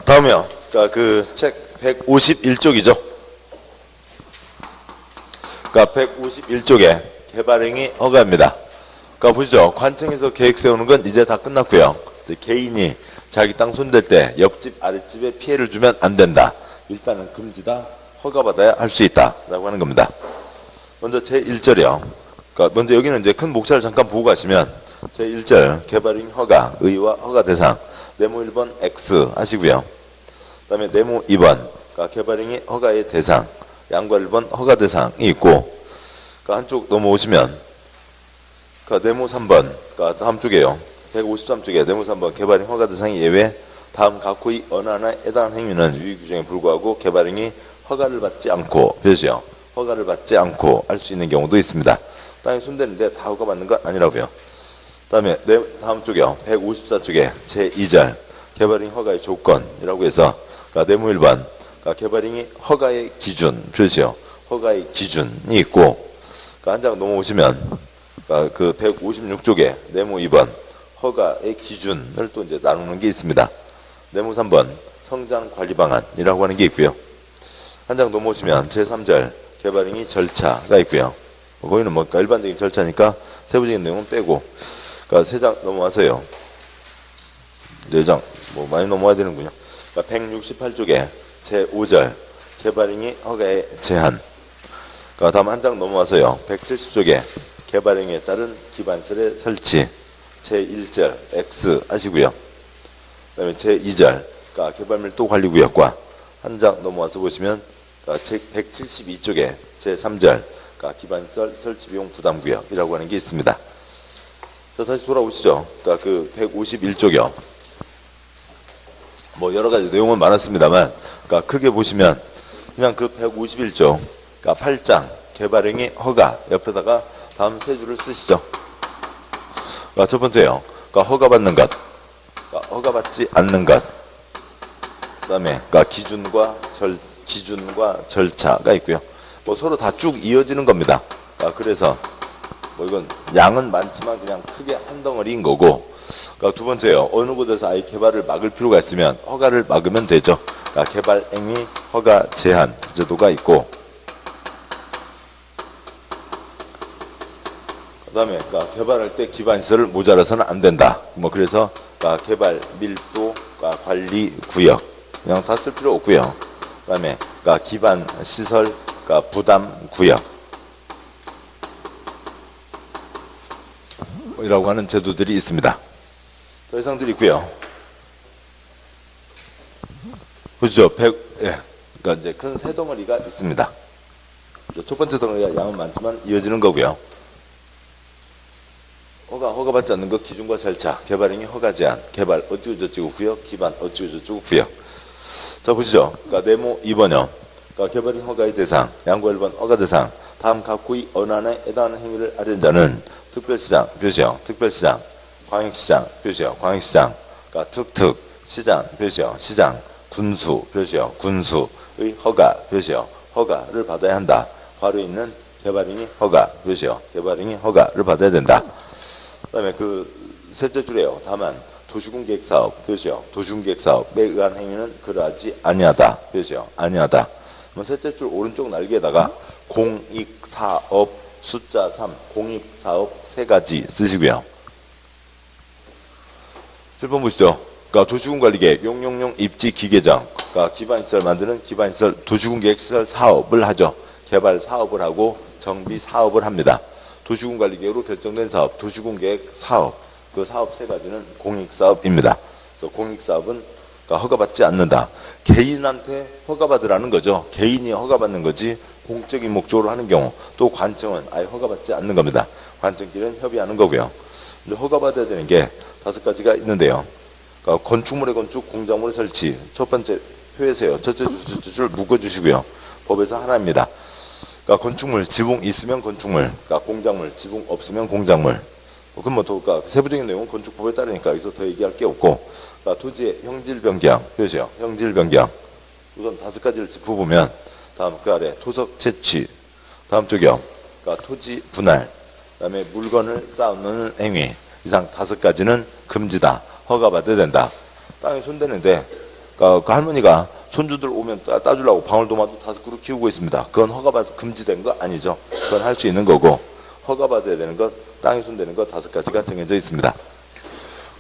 다음이요. 그러니까 그 책 151쪽이죠. 그러니까 151쪽에 개발행위 허가입니다. 그러니까 보시죠. 관청에서 계획 세우는 건 이제 다 끝났고요. 이제 개인이 자기 땅 손댈 때 옆집 아랫집에 피해를 주면 안 된다. 일단은 금지다. 허가받아야 할 수 있다. 라고 하는 겁니다. 먼저 제1절이요. 그러니까 먼저 여기는 이제 큰 목차를 잠깐 보고 가시면 제1절 개발행위 허가, 의의와 허가 대상, 네모 1번 X 하시고요. 그 다음에 네모 2번 그러니까 개발행위 허가의 대상, 양과 1번 허가 대상이 있고, 그러니까 한쪽 넘어오시면 그러니까 네모 3번 그러니까 다음 쪽에요. 153쪽에 네모 3번 개발행위 허가 대상이 예외, 다음 각호의 어느 하나에 해당하는 행위는 유의 규정에 불구하고 개발행위 허가를 받지 않고, 표시요. 허가를 받지 않고 할 수 있는 경우도 있습니다. 땅에 손대는데 다 허가 받는 건 아니라고요. 그다음에 다음 쪽이요. 154쪽에 제2절 개발행위 허가의 조건이라고 해서 그러니까 네모 1번 그러니까 개발행위 허가의 기준, 표시요. 허가의 기준이 있고, 그러니까 한 장 넘어오시면 그러니까 그 156쪽에 네모 2번 허가의 기준을 또 이제 나누는 게 있습니다. 네모 3번 성장 관리 방안이라고 하는 게 있고요. 한 장 넘어오시면 제3절 개발행위 절차가 있고요. 거기는 뭐 일반적인 절차니까 세부적인 내용은 빼고, 그러니까 3장 넘어와서요. 4장 뭐 많이 넘어와야 되는군요. 그러니까 168쪽에 제5절 개발행위 허가의 제한. 그러니까 다음 한 장 넘어와서요. 170쪽에 개발행위에 따른 기반설의 설치. 제1절 X 하시고요. 그다음에 제2절 그러니까 개발밀도 관리구역과 한 장 넘어와서 보시면 그러니까 172쪽에 제3절 그러니까 기반설 설치비용 부담구역이라고 하는 게 있습니다. 자, 다시 돌아오시죠. 그러니까 그 151쪽이요. 뭐 여러 가지 내용은 많았습니다만, 그러니까 크게 보시면 그냥 그 151쪽, 그러니까 8장 개발행위 허가 옆에다가 다음 세 줄을 쓰시죠. 그러니까 첫 번째요. 그러니까 허가받는 것, 그러니까 허가받지 않는 것. 그다음에 그러니까 기준과 절차가 있고요. 뭐 서로 다 쭉 이어지는 겁니다. 그러니까 그래서 뭐 이건 양은 많지만 그냥 크게 한 덩어리인 거고, 그러니까 두 번째요. 어느 곳에서 아예 개발을 막을 필요가 있으면 허가를 막으면 되죠. 그러니까 개발행위 허가 제한 제도가 있고, 그다음에 그러니까 개발할 때 기반시설을 모자라서는 안 된다. 뭐 그래서 그러니까 개발 밀도 관리 구역 그냥 다 쓸 필요 없고요. 그다음에 그러니까 기반 시설 그러니까 부담 구역 이라고 하는 제도들이 있습니다. 더 이상 드리고요. 보시죠. 그러니까 이제 큰 세 덩어리가 있습니다. 첫 번째 덩어리가 양은 많지만 이어지는 거고요. 허가받지 않는 것 기준과 절차, 개발행위 허가 제한, 개발 어찌고저찌고 구역, 기반 어찌고저찌고 구역. 자 보시죠. 그러니까 네모 2번요. 그러니까 개발행위 허가의 대상, 양과 1번 허가 대상, 다음 각호의 어느 하나에 해당하는 행위를 하려는 자는 특별시장, 표시요. 특별시장, 광역시장, 표시요. 광역시장, 그러니까 특특, 시장, 표시요. 시장, 군수, 표시요. 군수의 허가, 표시요. 허가를 받아야 한다. 괄호에 있는 개발행위 허가, 표시요. 개발행위 허가를 받아야 된다. 그다음에 그 셋째 줄에요. 다만 도시군계획사업, 표시요. 도시군계획사업에 의한 행위는 그러하지 아니하다, 표시요. 아니하다. 셋째 줄 오른쪽 날개에다가 공익사업 숫자 3, 공익사업 세 가지 쓰시고요. 7번 보시죠. 그러니까 도시군관리계획, 용용용 입지기계정, 그러니까 기반시설 만드는 기반시설 도시군계획시설 사업을 하죠. 개발 사업을 하고 정비 사업을 합니다. 도시군관리계획으로 결정된 사업, 도시군계획 사업, 그 사업 세 가지는 공익사업입니다. 그래서 공익사업은 그러니까 허가받지 않는다. 개인한테 허가받으라는 거죠. 개인이 허가받는 거지 공적인 목적으로 하는 경우, 또 관청은 아예 허가받지 않는 겁니다. 관청끼리는 협의하는 거고요. 근데 허가받아야 되는 게 5가지가 있는데요. 그러니까 건축물의 건축, 공작물의 설치. 첫 번째 표에서요. 첫째 줄 묶어주시고요. 법에서 하나입니다. 그러니까 건축물, 지붕 있으면 건축물, 그러니까 공작물, 지붕 없으면 공작물. 그럼 뭐 또 그러니까 세부적인 내용은 건축법에 따르니까 여기서 더 얘기할 게 없고, 그러니까 토지의 형질 변경, 표시요. 형질 변경. 우선 5가지를 짚어보면 다음 그 아래 토석 채취, 다음 쪽이요. 그러니까 토지 분할, 그다음에 물건을 쌓는 행위. 이상 5가지는 금지다. 허가받아야 된다. 땅에 손대는데 그러니까 그 할머니가 손주들 오면 따주려고 방울토마토 5그루 키우고 있습니다. 그건 허가받아 금지된 거 아니죠. 그건 할 수 있는 거고, 허가받아야 되는 것, 땅에 손대는 것 5가지가 정해져 있습니다.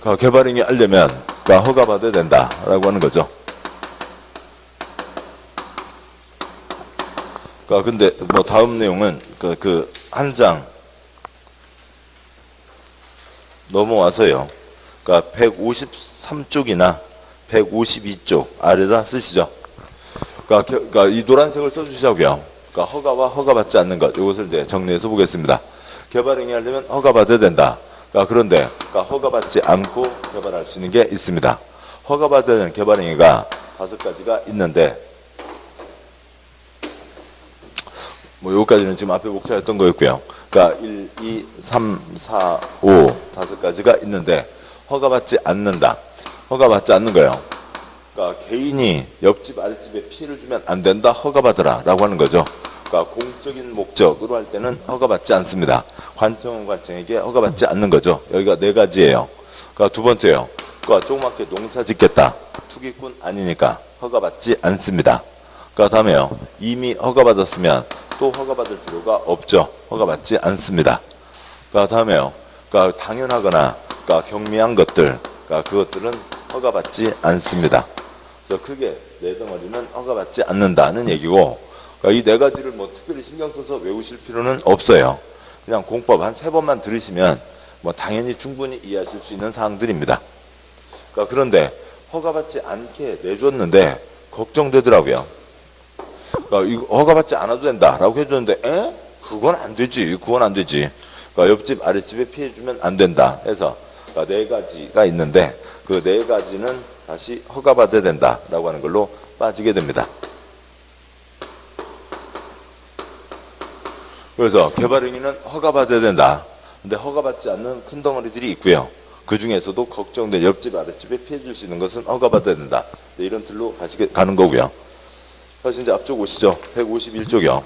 그러니까 개발행위 하려면 그러니까 허가받아야 된다라고 하는 거죠. 그러니까 근데 뭐 다음 내용은 그 한 장 넘어와서요. 그러니까 153쪽이나 152쪽 아래다 쓰시죠. 그러니까 이 노란색을 써주시자고요. 그러니까 허가와 허가받지 않는 것, 이것을 이제 정리해서 보겠습니다. 개발행위 하려면 허가받아야 된다. 그런데 허가받지 않고 개발할 수 있는 게 있습니다. 허가받아야 되는 개발행위가 5가지가 있는데, 뭐 여기까지는 지금 앞에 목차였던 거였고요. 그러니까 1, 2, 3, 4, 5 5가지가 있는데 허가받지 않는다. 허가받지 않는 거예요. 그러니까 개인이 옆집 아랫집에 피해를 주면 안 된다. 허가받으라 라고 하는 거죠. 그러니까 공적인 목적으로 할 때는 허가받지 않습니다. 관청은 관청에게 허가받지 않는 거죠. 여기가 4가지예요. 그러니까 두 번째요. 그러니까 조그맣게 농사 짓겠다. 투기꾼 아니니까 허가받지 않습니다. 그러니까 다음에요. 이미 허가받았으면 또 허가받을 필요가 없죠. 허가받지 않습니다. 그러니까 다음에요. 그러니까 당연하거나 그러니까 경미한 것들, 그러니까 그것들은 허가받지 않습니다. 그래서 크게 4덩어리는 허가받지 않는다는 얘기고, 그러니까 이 4가지를 뭐 특별히 신경 써서 외우실 필요는 없어요. 그냥 공법 한 3번만 들으시면 뭐 당연히 충분히 이해하실 수 있는 사항들입니다. 그러니까 그런데 허가받지 않게 내줬는데 걱정되더라고요. 그러니까 이거 허가받지 않아도 된다라고 해줬는데, 그건 안 되지. 그건 안 되지. 그러니까 옆집 아랫집에 피해 주면 안 된다 해서 그러니까 4가지가 있는데, 그 4가지는 다시 허가받아야 된다라고 하는 걸로 빠지게 됩니다. 그래서 개발행위는 허가받아야 된다. 근데 허가받지 않는 큰 덩어리들이 있고요. 그 중에서도 걱정된 옆집 아랫집에 피해 줄 수 있는 것은 허가받아야 된다. 이런 틀로 가는 거고요. 다시 이제 앞쪽 오시죠. 151쪽이요.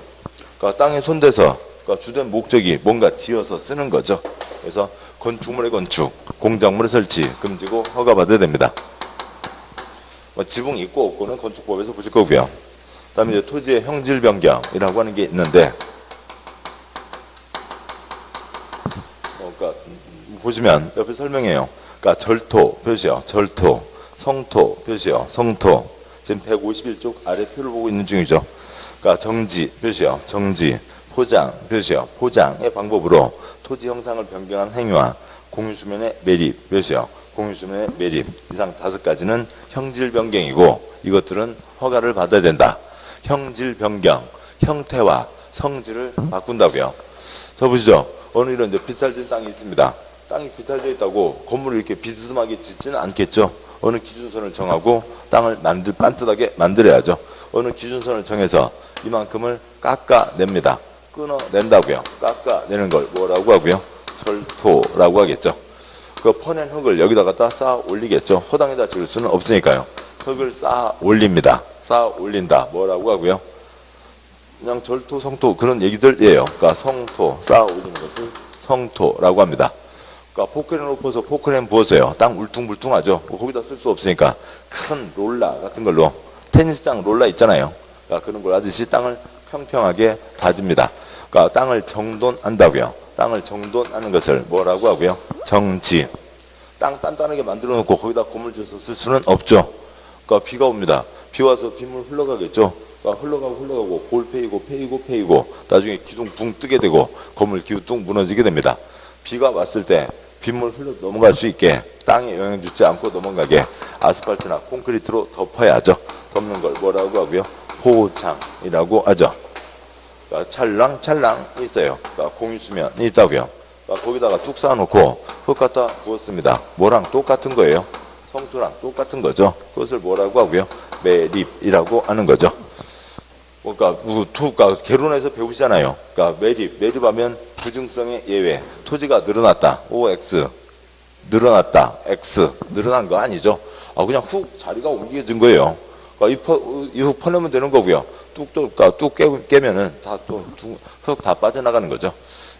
그러니까 땅에 손대서 그러니까 주된 목적이 뭔가 지어서 쓰는 거죠. 그래서 건축물의 건축, 공작물의 설치 금지고 허가받아야 됩니다. 뭐 지붕 있고 없고는 건축법에서 보실 거고요. 그다음에 이제 토지의 형질 변경이라고 하는 게 있는데, 그러니까 보시면 옆에 설명해요. 그러니까 절토 표시요. 절토, 성토 표시요. 성토. 지금 151쪽 아래 표를 보고 있는 중이죠. 그러니까 정지 표시요. 정지. 포장 표시요. 포장의 방법으로 토지 형상을 변경한 행위와 공유수면의 매립 표시요. 공유수면의 매립. 이상 5가지는 형질 변경이고 이것들은 허가를 받아야 된다. 형질 변경, 형태와 성질을 바꾼다고요. 저 보시죠. 어느 이런 이제 비탈진 땅이 있습니다. 땅이 비탈되어 있다고 건물을 이렇게 비스듬하게 짓지는 않겠죠. 어느 기준선을 정하고 땅을 반듯하게 만들어야죠. 어느 기준선을 정해서 이만큼을 깎아냅니다. 끊어낸다고요. 깎아내는 걸 뭐라고 하고요? 절토라고 하겠죠. 그 퍼낸 흙을 여기다 갖다 쌓아 올리겠죠. 허당에다 지을 수는 없으니까요. 흙을 쌓아 올립니다. 쌓아 올린다. 뭐라고 하고요? 그냥 절토, 성토 그런 얘기들이에요. 그러니까 성토, 쌓아 올리는 것을 성토라고 합니다. 그러니까 포크레인 높아서 포크레인 부었어요. 땅 울퉁불퉁하죠. 거기다 쓸 수 없으니까 큰 롤라 같은 걸로, 테니스장 롤라 있잖아요. 그러니까 그런 걸 하듯이 땅을 평평하게 다집니다. 그러니까 땅을 정돈한다고요. 땅을 정돈하는 것을 뭐라고 하고요? 정지. 땅 단단하게 만들어 놓고 거기다 건물 지어서 쓸 수는 없죠. 그러니까 비가 옵니다. 비 와서 빗물 흘러가겠죠. 그러니까 흘러가고 볼 패이고 나중에 기둥 붕 뜨게 되고 건물 기우뚱 무너지게 됩니다. 비가 왔을 때 빗물 흘러 넘어갈 수 있게 땅에 영향 주지 않고 넘어가게 아스팔트나 콘크리트로 덮어야죠. 덮는 걸 뭐라고 하고요? 포장이라고 하죠. 그러니까 찰랑찰랑 있어요. 그러니까 공유수면이 있다고요. 그러니까 거기다가 뚝 쌓아놓고 흙 갖다 부었습니다. 뭐랑 똑같은 거예요? 성토랑 똑같은 거죠. 그것을 뭐라고 하고요? 매립이라고 하는 거죠. 그러니까 개론에서 배우시잖아요. 그러니까 매립하면 부증성의 예외. 토지가 늘어났다. OX. 늘어났다. X. 늘어난 거 아니죠. 그냥 훅 자리가 옮겨진 거예요. 그러니까 이 흙 퍼내면 되는 거고요. 뚝 깨면은 흙 다 빠져나가는 거죠.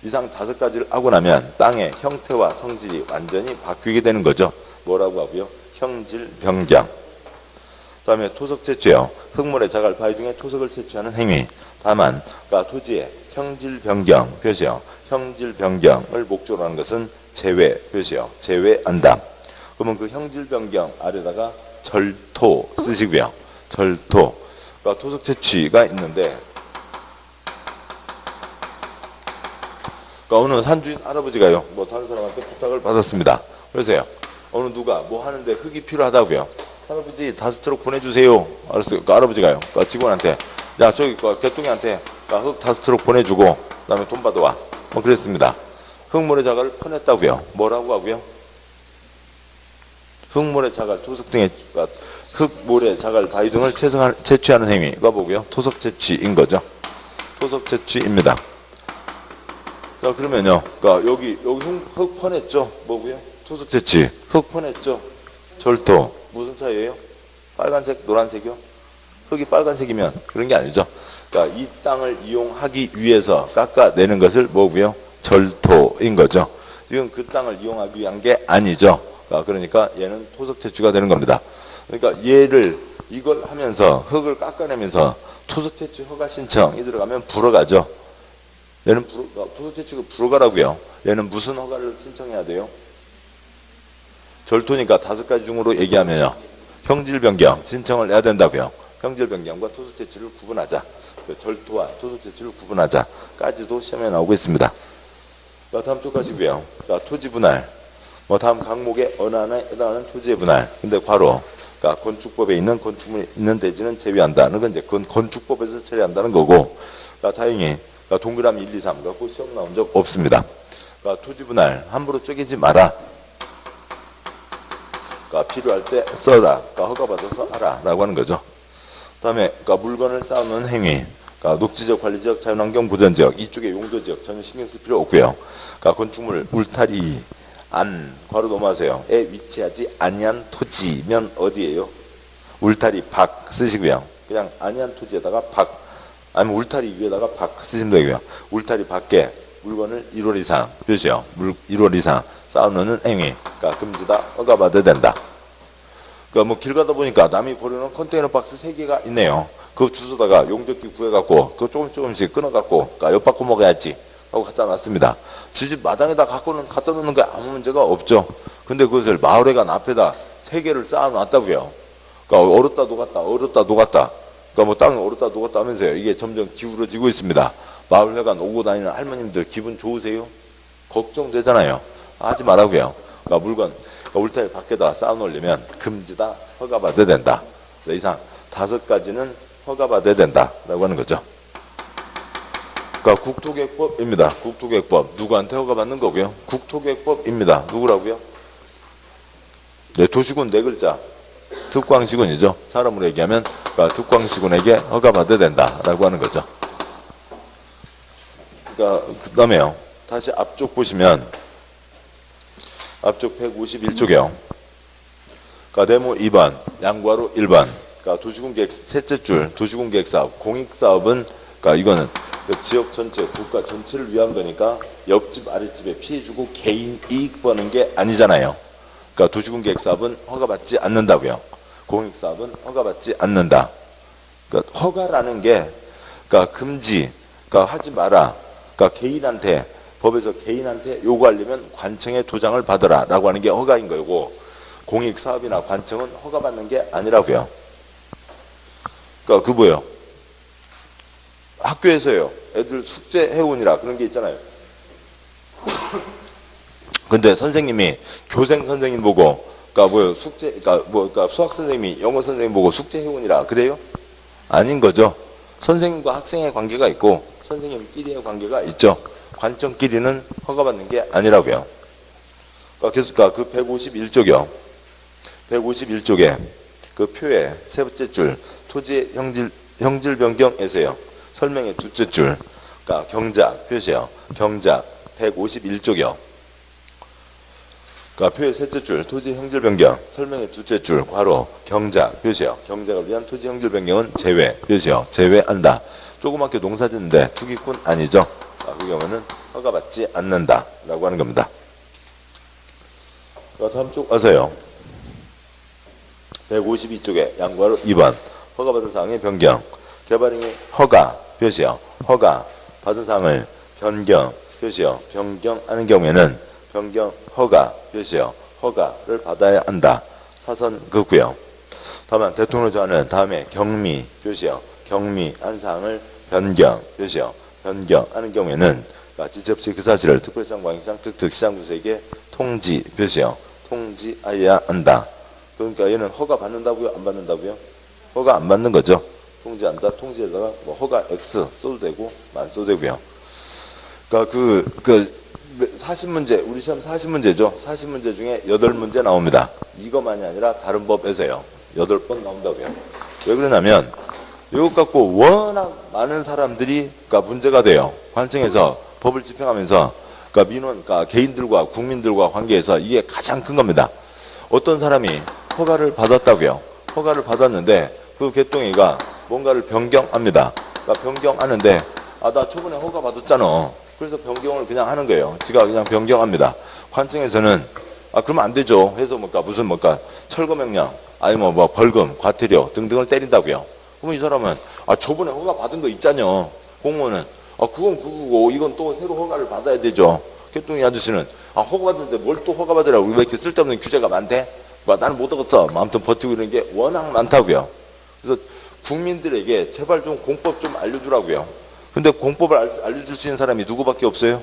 이상 5가지를 하고 나면 땅의 형태와 성질이 완전히 바뀌게 되는 거죠. 뭐라고 하고요? 형질 변경. 다음에 토석 채취요. 흙물의 자갈, 바위 중에 토석을 채취하는 행위. 다만, 그러니까 토지의 형질 변경 표시요. 형질 변경을 목적으로 하는 것은 제외 표시요. 제외한다. 그러면 그 형질 변경 아래다가 절토 쓰시고요. 절토. 그러니까 토석 채취가 있는데, 그러니까 어느 산주인 할아버지가요, 뭐 다른 사람한테 부탁을 받았습니다. 그래서요, 어느 누가 뭐 하는데 흙이 필요하다고요. 할아버지 5트럭 보내주세요. 알았어요. 그 할아버지가요. 그 직원한테, 야 저기 그 개똥이한테 흙 5트럭 보내주고 그다음에 돈 받아와. 뭐 그랬습니다. 흙모래 자갈을 퍼냈다고요. 뭐라고 하고요? 흙모래 자갈, 토석 등의 흙모래 자갈, 바위 등을 채취하는 행위가 뭐고요? 토석 채취인 거죠. 토석 채취입니다. 자 그러면요. 그러니까 여기 흙 퍼냈죠. 뭐고요? 토석 채취. 흙 퍼냈죠. 절토. 무슨 차이예요? 빨간색, 노란색이요? 흙이 빨간색이면 그런 게 아니죠. 그러니까 이 땅을 이용하기 위해서 깎아내는 것을 뭐고요? 절토인 거죠. 지금 그 땅을 이용하기 위한 게 아니죠. 그러니까 얘는 토석 채취가 되는 겁니다. 그러니까 이걸 하면서 흙을 깎아내면서 토석 채취 허가 신청이 들어가면 불허가죠. 얘는 토석 채취가 불허가라고요. 얘는 무슨 허가를 신청해야 돼요? 절토니까 5가지 중으로 얘기하면요. 형질 변경 신청을 해야 된다고요. 형질 변경과 토석 채취를 구분하자. 절토와 토석 채취를 구분하자까지도 시험에 나오고 있습니다. 다음 쪽 가시고요. 토지 분할. 다음 강목의 어느 하나에 해당하는 토지의 분할. 근데 괄호. 그러니까 건축법에 있는 건축물이 있는 대지는 제외한다는 건 이제 건축법에서 처리한다는 거고. 다행히 동그라미 1, 2, 3 갖고 시험 나온 적 없습니다. 토지 분할 함부로 쪼개지 마라. 필요할 때 써라. 허가받아서 하라라고 하는 거죠. 다음에 물건을 쌓아놓는 행위. 녹지적, 관리지역, 자연환경 보전지역 이쪽에 용도지역 전혀 신경 쓸 필요 없고요. 건축물 울타리 안 괄호 넘어가세요. 에 위치하지 아니한 토지면 어디예요? 울타리 밖 쓰시고요. 그냥 아니한 토지에다가 밖 아니면 울타리 위에다가 밖 쓰시면 되고요. 울타리 밖에 물건을 1월 이상 표시요. 1월 이상 쌓아놓는 행위. 금지다. 허가받아야 된다. 길 가다 보니까 남이 버려놓은 컨테이너 박스 3개가 있네요. 그 주워다가 용접기 구해갖고 그거 조금씩 끊어갖고 엿바꿔 먹어야지 하고 갖다 놨습니다. 지집 마당에다 갖다 놓는 게 아무 문제가 없죠. 근데 그것을 마을회관 앞에다 3개를 쌓아놨다고요. 얼었다 녹았다. 땅이 얼었다 녹았다 하면서요. 이게 점점 기울어지고 있습니다. 마을회관 오고 다니는 할머님들 기분 좋으세요? 걱정되잖아요. 하지 말라고요. 물건 울타리 밖에다 쌓아놓으려면 금지다. 허가받아야 된다. 이상 5가지는 허가받아야 된다라고 하는 거죠. 국토계획법입니다. 국토계획법 누구한테 허가받는 거고요? 국토계획법입니다. 누구라고요? 네, 도시군 4글자 특광시군이죠. 사람으로 얘기하면 특광시군에게 허가받아야 된다라고 하는 거죠. 그 다음에요. 다시 앞쪽 보시면 앞쪽 151쪽이요. 네모 2번, 양괄호 1번. 도시군 계획 셋째 줄, 도시군 계획 사업, 공익 사업은 이거는 지역 전체, 국가 전체를 위한 거니까 옆집 아랫집에 피해 주고 개인 이익 버는 게 아니잖아요. 도시군 계획 사업은 허가받지 않는다고요. 공익 사업은 허가받지 않는다. 허가라는 게 금지, 하지 마라. 개인한테 법에서 개인한테 요구하려면 관청에 도장을 받아라 라고 하는 게 허가인 거고, 공익사업이나 관청은 허가받는 게 아니라고요. 뭐예요? 학교에서요. 애들 숙제 해오니라 그런 게 있잖아요. 근데 선생님이 교생 선생님 보고, 숙제, 수학 선생님이 영어 선생님 보고 숙제 해오니라 그래요? 아닌 거죠. 선생님과 학생의 관계가 있고, 선생님끼리의 관계가 있죠. 관청끼리는 허가받는 게 아니라고요. 계속 그 151쪽이요. 151쪽에 그 표의 세 번째 줄 토지의 형질 변경에서요. 설명의 둘째 줄 경작 표시요. 경작 151쪽이요. 표의 셋째 줄 토지 형질 변경 설명의 둘째 줄 괄호 경작 표시요. 경작을 위한 토지 형질 변경은 제외 표시요. 제외한다. 조그맣게 농사 짓는데 투기꾼 아니죠. 그 경우는 허가받지 않는다라고 하는 겁니다. 다음 쪽 와서요. 152쪽에 양보하로 2번 허가받은 사항의 변경. 개발행위 허가 표시요. 허가 받은 사항을 변경 표시요. 변경하는 경우에는 변경 허가 표시요. 허가를 받아야 한다. 사선 긋고요. 다만 대통령 조안은 다음에 경미 표시요. 경미한 사항을 변경 표시요. 변경하는 경우에는 지체없이 그 사실을 특별시장, 광역시장, 특특시장구에게 통지 표시요. 통지해야 한다. 그러니까 얘는 허가 받는다고요? 안 받는다고요? 허가 안 받는 거죠. 통지한다. 통지에다가 뭐 허가 X 써도 되고 만 써도 되고요. 그러니까 그 40문제, 우리 시험 40문제죠. 40문제 중에 8문제 나옵니다. 이것만이 아니라 다른 법에서요. 8번 나온다고요. 왜 그러냐면 이것 갖고 워낙 많은 사람들이 그러니까 문제가 돼요. 관청에서 법을 집행하면서 그러니까 민원, 그러니까 개인들과 국민들과 관계에서 이게 가장 큰 겁니다. 어떤 사람이 허가를 받았다고요. 허가를 받았는데 그 개똥이가 뭔가를 변경합니다. 그러니까 변경하는데 나 초반에 허가 받았잖아. 그래서 변경을 그냥 하는 거예요. 지가 그냥 변경합니다. 관청에서는 그러면 안 되죠. 해서 무슨 철거 명령, 아니 뭐 벌금, 과태료 등등을 때린다고요. 그러면 이 사람은 저번에 허가 받은 거 있잖여. 공무원은 그건 그거고 이건 또 새로 허가를 받아야 되죠. 개똥이 아저씨는 허가 받는데 뭘 또 허가 받으라고 왜 이렇게 쓸데없는 규제가 많대? 나는 못 얻었어. 아무튼 버티고 이런 게 워낙 많다고요. 그래서 국민들에게 제발 좀 공법 좀 알려주라고요. 근데 공법을 알려줄 수 있는 사람이 누구밖에 없어요?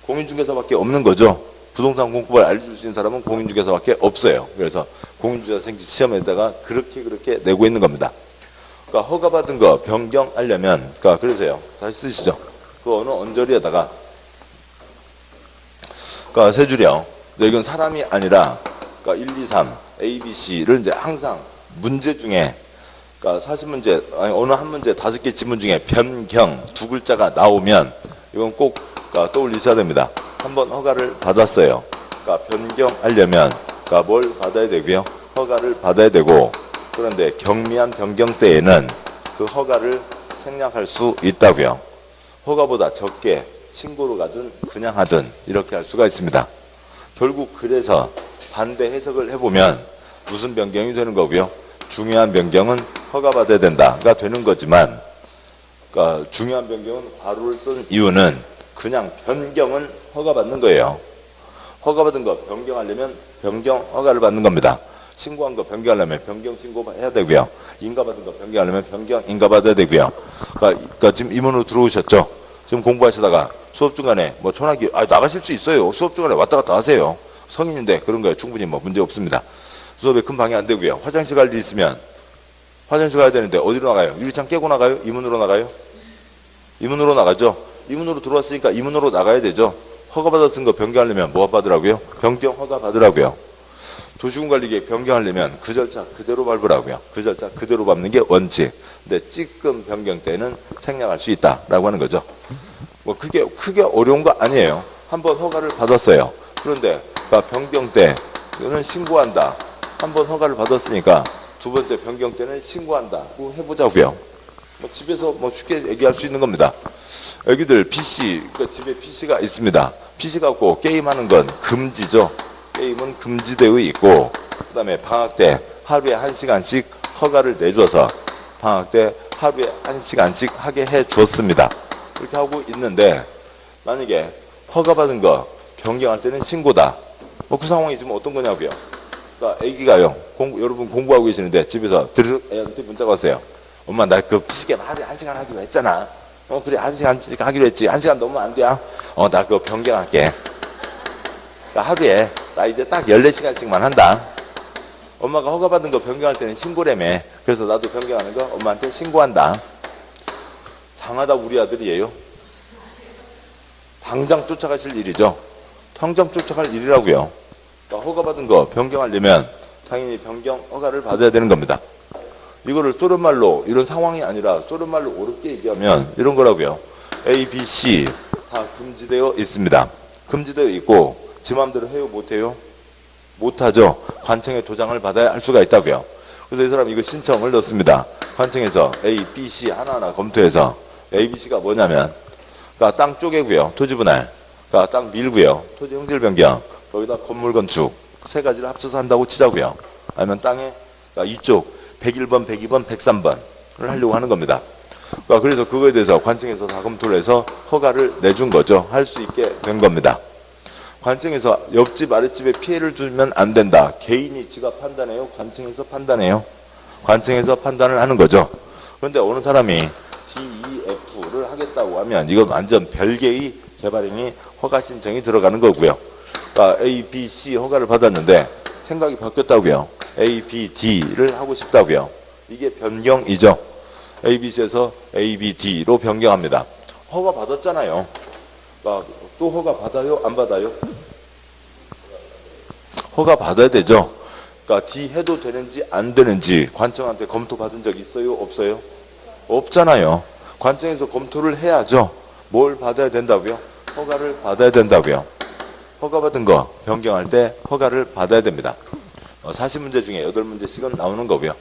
공인중개사밖에 없는 거죠. 부동산 공법을 알려줄 수 있는 사람은 공인중개사밖에 없어요. 그래서 공인중개사 생지 시험에다가 그렇게 내고 있는 겁니다. 그러니까 허가받은 거 변경하려면, 그래서요. 다시 쓰시죠. 그 어느 언저리에다가, 세 줄이요. 이건 사람이 아니라, 1, 2, 3, A, B, C를 이제 항상 문제 중에, 40문제, 어느 한 문제 5개 지문 중에 변경 2글자가 나오면, 이건 꼭 떠올리셔야 됩니다. 한번 허가를 받았어요. 변경하려면, 뭘 받아야 되고요? 허가를 받아야 되고, 그런데 경미한 변경 때에는 그 허가를 생략할 수 있다고요. 허가보다 적게 신고로 가든 그냥 하든 이렇게 할 수가 있습니다. 결국 그래서 반대 해석을 해보면 무슨 변경이 되는 거고요. 중요한 변경은 허가받아야 된다가 되는 거지만 중요한 변경은 괄호를 쓴 이유는 그냥 변경은 허가받는 거예요. 허가받은 거 변경하려면 변경 허가를 받는 겁니다. 신고한 거 변경하려면 변경 신고해야 되고요. 인가받은 거 변경하려면 변경 인가받아야 되고요. 그러니까 지금 임원으로 들어오셨죠? 지금 공부하시다가 수업 중간에 전화기 나가실 수 있어요. 수업 중간에 왔다 갔다 하세요. 성인인데 그런 거에 충분히 문제 없습니다. 수업에 큰 방해 안 되고요. 화장실 갈 일 있으면 화장실 가야 되는데 어디로 나가요? 유리창 깨고 나가요? 이문으로 나가요? 이문으로 나가죠. 이문으로 들어왔으니까 이문으로 나가야 되죠. 허가받았은 거 변경하려면 뭐 받으라고요? 변경 허가 받으라고요. 도시군관리계획 변경하려면 그 절차 그대로 밟으라고요. 그 절차 그대로 밟는 게 원칙. 근데 찌끔 변경 때는 생략할 수 있다라고 하는 거죠. 그게 크게 어려운 거 아니에요. 한번 허가를 받았어요. 그런데 변경 때는 신고한다. 한번 허가를 받았으니까 두 번째 변경 때는 신고한다고 해보자고요. 집에서 쉽게 얘기할 수 있는 겁니다. 애기들 PC, 집에 PC가 있습니다. PC 갖고 게임하는 건 금지죠. 게임은 금지되어 있고, 그 다음에 방학 때 하루에 1시간씩 허가를 내줘서 방학 때 하루에 1시간씩 하게 해 줬습니다. 그렇게 하고 있는데, 만약에 허가받은 거 변경할 때는 신고다. 그 상황이 지금 어떤 거냐고요. 애기가요, 여러분 공부하고 계시는데 집에서 드르륵 애한테 문자가 왔어요. 엄마, 나 그 PC게임 하루에 1시간 하기로 했잖아. 그래, 1시간 하기로 했지. 1시간 넘으면 안 돼. 나 그거 변경할게. 하루에 나 이제 딱 14시간씩만 한다. 엄마가 허가받은 거 변경할 때는 신고라며. 그래서 나도 변경하는 거 엄마한테 신고한다. 장하다 우리 아들이에요. 당장 쫓아가실 일이죠. 당장 쫓아갈 일이라고요. 허가받은 거 변경하려면 당연히 변경 허가를 받아야 되는 겁니다. 이거를 소련말로 이런 상황이 아니라 소련말로 어렵게 얘기하면 이런 거라고요. A, B, C 다 금지되어 있습니다. 금지되어 있고 지 마음대로 해요? 못해요? 못하죠. 관청에 도장을 받아야 할 수가 있다고요. 그래서 이 사람이 이거 신청을 넣습니다. 관청에서 A, B, C 하나하나 검토해서 A, B, C가 뭐냐면 땅 쪼개고요. 토지 분할, 땅 밀고요. 토지 형질 변경, 거기다 건물 건축 세 가지를 합쳐서 한다고 치자고요. 아니면 땅에 그러니까 이쪽 101번, 102번, 103번을 하려고 하는 겁니다. 그러니까 그래서 그거에 대해서 관청에서 다 검토를 해서 허가를 내준 거죠. 할 수 있게 된 겁니다. 관청에서 옆집 아랫집에 피해를 주면 안 된다. 개인이 지가 판단해요? 관청에서 판단해요? 관청에서 판단을 하는 거죠. 그런데 어느 사람이 DEF를 하겠다고 하면 이건 완전 별개의 개발행위 허가 신청이 들어가는 거고요. 그러니까 A, B, C 허가를 받았는데 생각이 바뀌었다고요. A, B, D를 하고 싶다고요. 이게 변경이죠. A, B, C에서 A, B, D로 변경합니다. 허가 받았잖아요. 그러니까 또 허가 받아요? 안 받아요? 허가 받아야 되죠. 그러니까 D 해도 되는지 안 되는지 관청한테 검토 받은 적 있어요? 없어요? 없잖아요. 관청에서 검토를 해야죠. 뭘 받아야 된다고요? 허가를 받아야 된다고요. 허가받은 거 변경할 때 허가를 받아야 됩니다. 40문제 중에 8문제씩은 나오는 거고요.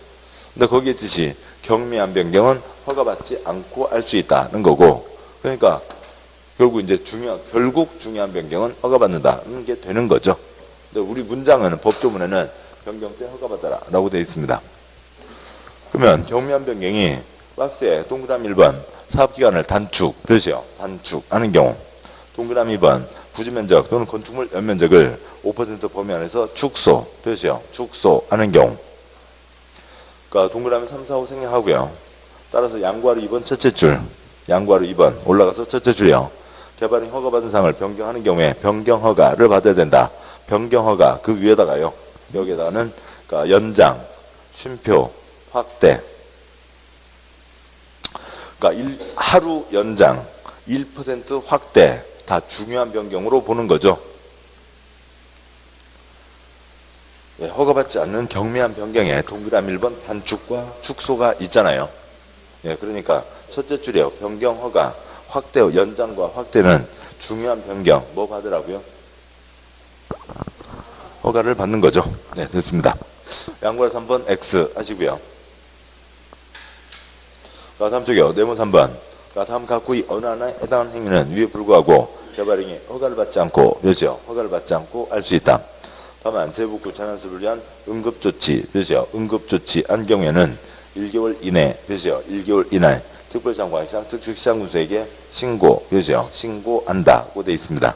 근데 거기에 있듯이 경미한 변경은 허가받지 않고 할 수 있다는 거고, 그러니까 결국 중요한 변경은 허가받는다는 게 되는 거죠. 근데 우리 문장은 법조문에는 변경 때 허가받아라 라고 되어 있습니다. 그러면 경미한 변경이 박스에 동그라미 1번 사업기간을 단축, 표시요. 단축하는 경우, 동그라미 2번 부지면적 또는 건축물 연면적을 5% 범위 안에서 축소, 표시요. 축소하는 경우. 그러니까 동그라미 3, 4, 5 생략하고요. 따라서 양괄호 2번 첫째 줄, 양괄호 2번 올라가서 첫째 줄이요. 개발행 허가받은 사항을 변경하는 경우에 변경 허가를 받아야 된다. 변경 허가 그 위에다가요. 여기에다가는 그러니까 연장, 쉼표, 확대. 그러니까 하루 연장, 1% 확대 다 중요한 변경으로 보는 거죠. 예, 허가받지 않는 경미한 변경에 동그라미 1번 단축과 축소가 있잖아요. 예, 그러니까 첫째 줄이요. 변경 허가, 확대, 연장과 확대는 중요한 변경 뭐 받으라고요? 허가를 받는 거죠. 네, 됐습니다. 양괄호 3번 X 하시고요. 다음 쪽이요. 네모 3번. 다음 각구의 어느 하나에 해당하는 행위는 위에 불구하고 개발행위 허가를 받지 않고, 몇이요? 허가를 받지 않고 할 수 있다. 다만 제복구 재난수를 위한 응급조치, 몇이요? 응급조치한 경우에는 1개월 이내, 몇이요? 1개월 이내 특별장관시장 특특시장군수에게 신고, 몇이요? 신고한다고 되어 있습니다.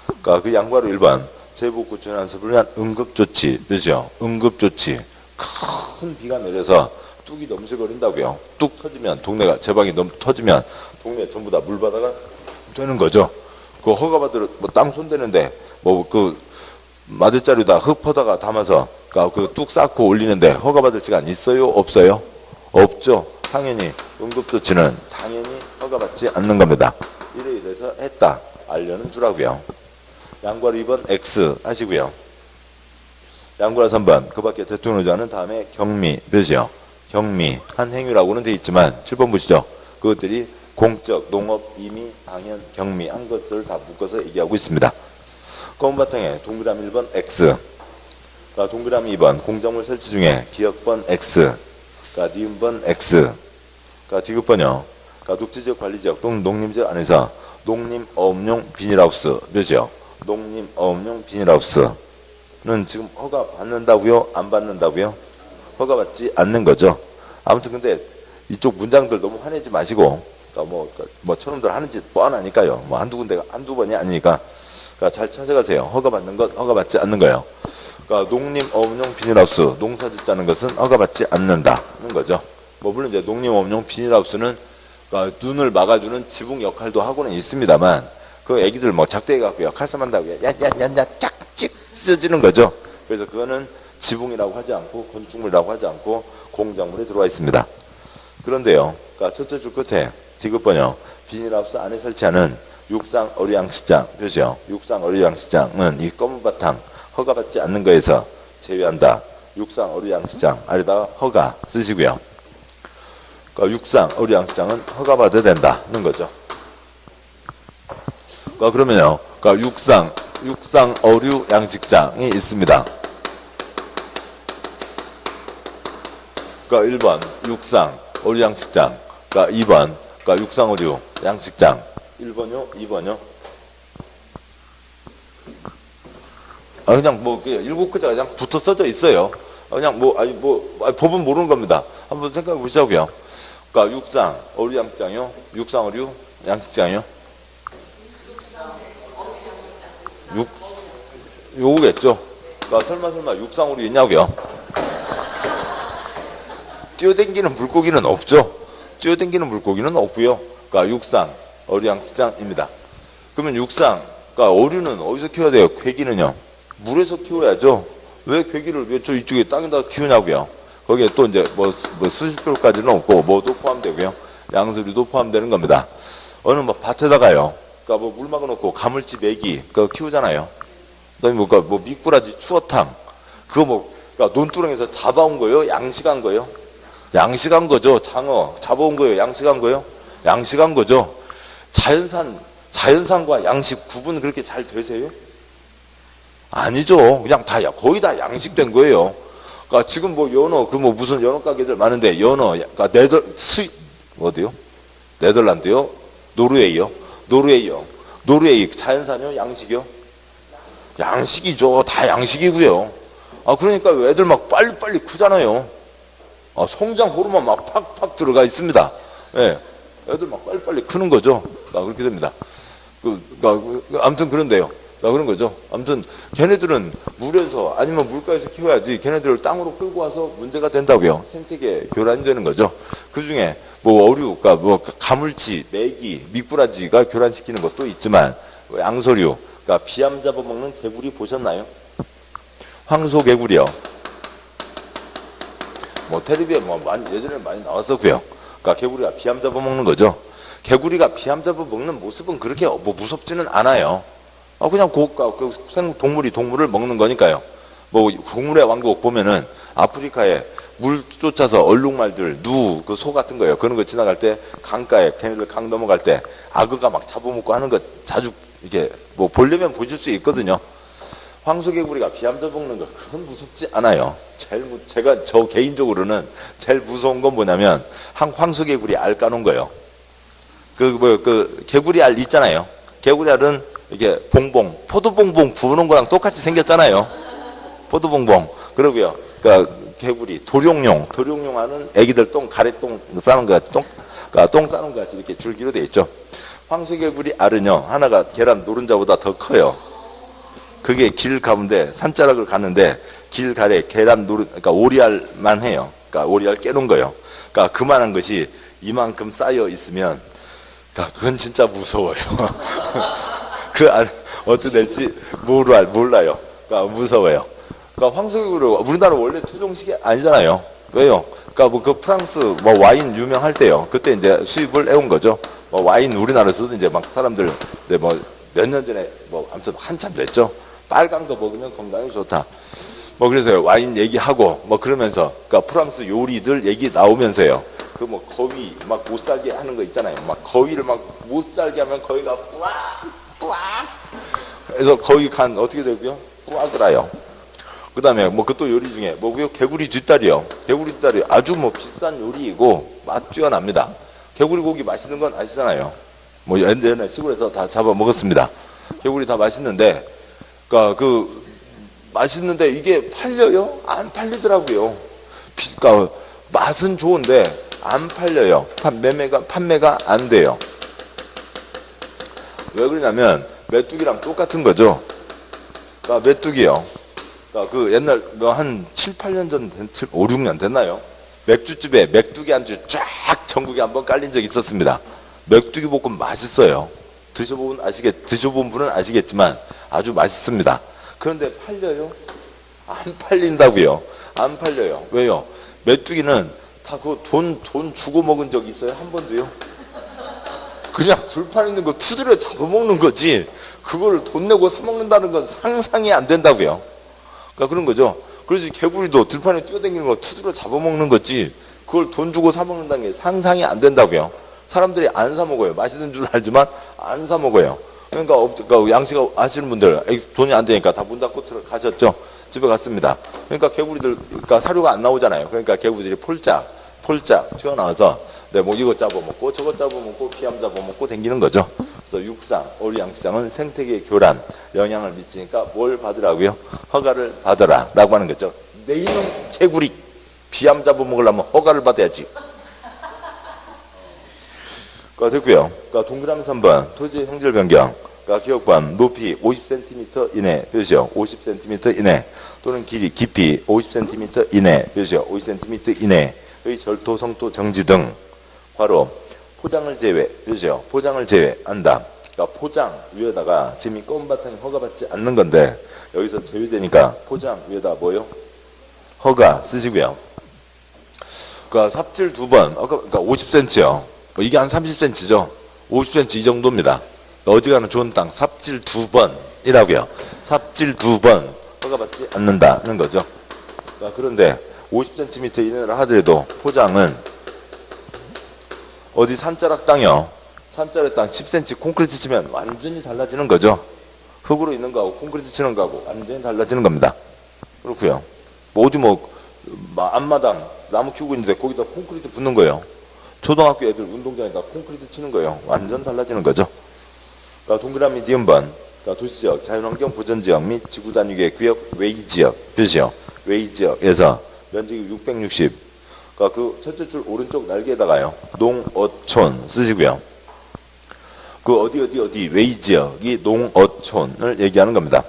그러니까 그 양괄호 1번 제복구 재난수를 위한 응급조치, 몇이요? 응급조치. 큰 비가 내려서 뚝이 넘실거린다고요. 뚝 터지면 동네가 제방이 터지면 동네 전부 다 물바다가 되는 거죠. 그 허가받으러 땅 손대는데 그 마대자루다 흙 퍼다가 담아서 그 뚝 쌓고 올리는데 허가받을 시간 있어요? 없어요? 없죠. 당연히 응급조치는 당연히 허가받지 않는 겁니다. 이래서 했다 알려는 주라고요. 양괄호 2번 X 하시고요. 양괄호 3번 그 밖에 대통령자는 다음에 경미, 몇이요? 경미한 행위라고는 되어 있지만 7번 보시죠. 그것들이 공적, 농업, 임의, 당연, 경미한 것을 다 묶어서 얘기하고 있습니다. 검은 바탕에 동그라미 1번 X, 동그라미 2번 공작물 설치 중에 기역번 X, 니은번 X, 디귿번요. 녹지지역 관리지역 또는 농림지역 안에서 농림어업용 비닐하우스, 몇이요? 농림어업용 비닐하우스는 지금 허가 받는다고요? 안 받는다고요? 허가받지 않는 거죠. 아무튼 근데 이쪽 문장들 너무 화내지 마시고, 저놈들 하는 짓 뻔하니까요. 한두 군데가 한두 번이 아니니까. 잘 찾아가세요. 허가받는 것, 허가받지 않는 거예요. 농림어업용 비닐하우스, 농사 짓자는 것은 허가받지 않는다는 거죠. 물론 이제 농림어업용 비닐하우스는 눈을 막아주는 지붕 역할도 하고는 있습니다만, 그 애기들 작대해갖고요. 칼싸만다고요. 야야야야 짝찍 찢어지는 거죠. 그래서 그거는 지붕이라고 하지 않고 건축물이라고 하지 않고 공작물에 들어와 있습니다. 그런데요. 첫째 줄 끝에 디귿번요. 비닐하우스 안에 설치하는 육상 어류양식장, 표시요. 육상 어류양식장은 이 검은 바탕 허가받지 않는 거에서 제외한다. 육상 어류양식장 아래다가 허가 쓰시고요. 육상 어류양식장은 허가받아야 된다는 거죠. 그러면요. 육상 어류양식장이 있습니다. 1번 육상 어류양식장, 2번 육상 어류양식장. 1번요, 2번요. 그냥 7글자가 그냥 붙어 써져 있어요. 그냥 법은 모르는 겁니다. 한번 생각해 보시자고요. 그러니까 육상, 어류 양식장이요? 육상, 어류 양식장이요? 요거겠죠? 그러니까 설마 육상, 어류 있냐고요? 뛰어댕기는 물고기는 없죠? 뛰어댕기는 물고기는 없고요. 그러니까 육상, 어류 양식장입니다. 그러면 육상, 그러니까 어류는 어디서 키워야 돼요? 괴기는요? 물에서 키워야죠. 왜 괴기를 왜 저 이쪽에 땅에다 키우냐고요? 거기에 또 이제 쓰실 필요까지는 없고 뭐도 포함되고요. 양서류도 포함되는 겁니다. 어느 밭에다가요. 그러니까 물 막아놓고 가물치, 메기 그거 키우잖아요. 그다음에 미꾸라지, 추어탕 그거 그러니까 논두렁에서 잡아온 거예요? 양식한 거예요? 양식한 거죠. 장어 잡아온 거예요? 양식한 거예요? 양식한 거죠. 자연산과 양식 구분 그렇게 잘 되세요? 아니죠. 그냥 거의 다 양식된 거예요. 그러니까 지금 연어, 무슨 연어 가게들 많은데, 연어, 그러니까 어디요? 네덜란드요? 노르웨이, 자연산이요? 양식이요? 양식이죠. 다 양식이고요. 그러니까 애들 막 빨리빨리 크잖아요. 성장 호르몬 막 팍팍 들어가 있습니다. 예. 애들 막 빨리빨리 크는 거죠. 그렇게 됩니다. 아무튼 그런데요. 그런 거죠. 아무튼 걔네들은 물에서 아니면 물가에서 키워야지 걔네들을 땅으로 끌고 와서 문제가 된다고요. 생태계 교란이 되는 거죠. 그 중에 어류, 그러니까 가물치, 메기, 미꾸라지가 교란시키는 것도 있지만 양서류, 그러니까 비암 잡아먹는 개구리 보셨나요? 황소개구리요. 텔레비에 예전에 많이 나왔었고요. 그러니까 개구리가 비암 잡아먹는 거죠. 개구리가 비암 잡아먹는 모습은 그렇게 무섭지는 않아요. 그냥 동물을 먹는 거니까요. 동물의 왕국 보면은 아프리카에 물 쫓아서 얼룩말들, 그 소 같은 거예요. 그런 거 지나갈 때 강가에 걔네들 강 넘어갈 때 악어가 막 잡아먹고 하는 거 자주 이게 보려면 보실 수 있거든요. 황소개구리가 비암 잡아먹는 거 그건 무섭지 않아요. 저 개인적으로는 제일 무서운 건 뭐냐면 황소개구리 알 까놓은 거예요. 개구리 알 있잖아요. 개구리 알은 이게 포도봉봉 부는 거랑 똑같이 생겼잖아요. 포도봉봉. 그러고요. 그러니까 개구리, 도룡뇽 하는 애기들 가래똥 싸는 거 같이 똥 싸는 거 같이 이렇게 줄기로 돼 있죠. 황소개구리 알은요, 하나가 계란 노른자보다 더 커요. 그게 길 가운데 산자락을 가는데 길 가래 그러니까 오리알만 해요. 그러니까 오리알 깨놓은 거예요. 그러니까 그만한 것이 이만큼 쌓여 있으면, 그건 진짜 무서워요. 그 알 어떻게 될지 몰라요. 그러니까 무서워요. 그러니까 황소개구리 우리나라 원래 토종식이 아니잖아요. 왜요? 그러니까 프랑스 와인 유명할 때요. 그때 이제 수입을 해온 거죠. 와인 우리나라에서도 이제 막 사람들 몇 년 전에 아무튼 한참 됐죠. 빨간 거 먹으면 건강에 좋다. 그래서 와인 얘기하고 그러면서 그러니까 프랑스 요리들 얘기 나오면서요. 거위 못 살게 하는 거 있잖아요. 거위를 못 살게 하면 거위가 뿌악 그래서 거위 간 어떻게 되고요? 뿌악을 해요. 그 다음에 그것도 요리 중에 개구리 뒷다리요. 개구리 뒷다리 아주 비싼 요리이고 맛 뛰어납니다. 개구리 고기 맛있는 건 아시잖아요. 예전에 시골에서 다 잡아 먹었습니다. 개구리 다 맛있는데, 맛있는데 이게 팔려요? 안 팔리더라고요. 그러니까 맛은 좋은데 안 팔려요. 판매가 안 돼요. 왜 그러냐면 메뚜기랑 똑같은 거죠. 그러니까 메뚜기요. 그러니까 옛날 한 7, 8년 전, 5, 6년 됐나요? 맥주집에 메뚜기 안주 쫙 전국에 한번 깔린 적이 있었습니다. 메뚜기 볶음 맛있어요. 드셔본 분은 아시겠지만 아주 맛있습니다. 그런데 팔려요? 안 팔린다고요. 안 팔려요. 왜요? 메뚜기는 다 돈 주고 먹은 적 있어요? 한 번도요? 그냥 들판 있는 거 투드려 잡아먹는 거지, 그걸 돈 내고 사먹는다는 건 상상이 안 된다고요. 그러니까 그런 거죠. 그래서 개구리도 들판에 뛰어다니는 거 투드려 잡아먹는 거지, 그걸 돈 주고 사먹는다는 게 상상이 안 된다고요. 사람들이 안 사먹어요. 맛있는 줄 알지만 안 사먹어요. 그러니까 양식 하시는 분들 돈이 안 되니까 다 문 닫고 가셨죠. 집에 갔습니다. 그러니까 개구리들, 사료가 안 나오잖아요. 그러니까 개구리들이 폴짝 튀어나와서 이거 잡아먹고 저거 잡아먹고 비암 잡아먹고 댕기는 거죠. 그래서 육상, 어류 양식장은 생태계 교란 영향을 미치니까 뭘 받으라고요? 허가를 받아라 라고 하는 거죠. 내 이놈 개구리 비암 잡아먹으려면 허가를 받아야지. 됐고요. 동그라미 3번 토지의 형질 변경. 기역반 높이 50cm 이내 표시요. 50cm 이내 또는 깊이 50cm 이내 표시요. 50cm 이내의 절토, 성토, 정지 등 괄호 포장을 제외 표시요. 포장을 제외한다. 포장 위에다가 지금 이 검은 바탕이 허가받지 않는 건데 여기서 제외되니까 포장 위에다 뭐요? 허가 쓰시고요. 삽질 2번, 그러니까 50cm요. 이게 한 30cm죠. 50cm 이 정도입니다. 어지간한 좋은 땅, 삽질 2번이라고요. 삽질 2번 허가받지 않는다는 거죠. 그런데 50cm 이내라 하더라도 포장은 어디 산자락 땅이요. 산자락 땅 10cm 콘크리트 치면 완전히 달라지는 거죠. 흙으로 있는 거하고 콘크리트 치는 거하고 완전히 달라지는 겁니다. 그렇고요. 어디 앞마당 나무 키우고 있는데 거기다 콘크리트 붙는 거예요. 초등학교 애들 운동장에다 콘크리트 치는 거예요. 완전 달라지는 거죠. 동그라미 니은번 도시지역, 자연환경 보전지역 및 지구단위계 구역 외지역 표시요. 외지역에서 면적이 660. 그 첫째 줄 오른쪽 날개에다가요. 농어촌 쓰시고요. 어디 외지역이 농어촌을 얘기하는 겁니다.